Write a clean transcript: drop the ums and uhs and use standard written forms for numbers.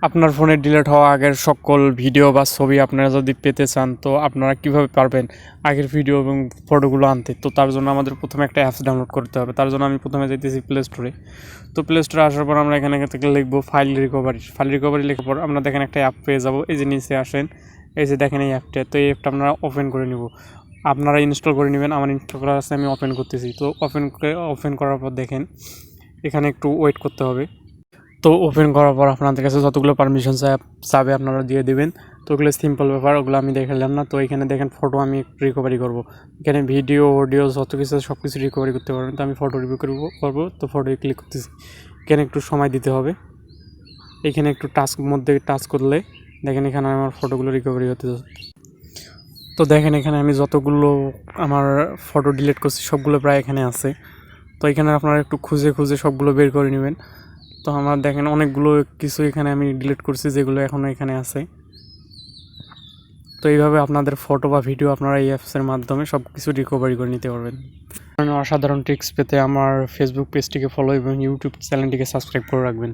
আপনার ফোনে ডিলিট হওয়া আগের সকল ভিডিও বা ছবি আপনারা যদি পেতে চান, তো আপনারা কিভাবে পারবেন আগের ভিডিও এবং ফটোগুলো আনতে? তো তার জন্য আমাদের প্রথমে একটা অ্যাপস ডাউনলোড করতে হবে। তার জন্য আমি প্রথমে যাইতেছি প্লে স্টোরে। তো প্লে স্টোরে আসার পর আমরা এখানে থেকে লিখবো ফাইল রিকভারি লেখার পর আমরা দেখেন একটা অ্যাপ পেয়ে যাবো। এই যে নিচে আসেন, এই যে দেখেন এই অ্যাপটা। তো এই অ্যাপটা আমরা ওপেন করে নিব, আপনারা ইনস্টল করে নেবেন। আমার ইনস্টল করা আছে, আমি ওপেন করতেছি। তো ওপেন করার পর দেখেন এখানে একটু ওয়েট করতে হবে। তো ওপেন করার পর আপনাদের কাছে যতগুলো পারমিশন চাবে আপনারা দিয়ে দেবেন। তো ওগুলো সিম্পল ব্যাপার, ওগুলো আমি দেখালাম না। তো এখানে দেখেন ফটো আমি রিকভারি করব। এখানে ভিডিও অডিও যত কিছু সব কিছু রিকভারি করতে পারবেন। তো আমি ফটো রিভিউ করবো। তো ফটো ক্লিক করতেছি। এখানে একটু সময় দিতে হবে। এখানে একটু মধ্যে টাচ করলে দেখেন এখানে আমার ফটোগুলো রিকভারি হতে। তো দেখেন এখানে আমি যতগুলো আমার ফটো ডিলিট করছি সবগুলো প্রায় এখানে আছে। তো এখানে আপনারা একটু খুঁজে খুঁজে সবগুলো বের করে নেবেন। তো আমার দেখেন অনেকগুলো কিছু এখানে আমি ডিলিট করছি যেগুলো এখনও এখানে আছে। তো এইভাবে আপনাদের ফটো বা ভিডিও আপনারা এই অ্যাপসের মাধ্যমে সব কিছু রিকভারি করে নিতে পারবেন। অসাধারণ ট্রিক্স পেতে আমার ফেসবুক পেজটিকে ফলো এবং ইউটিউব চ্যানেলটিকে সাবস্ক্রাইব করে রাখবেন।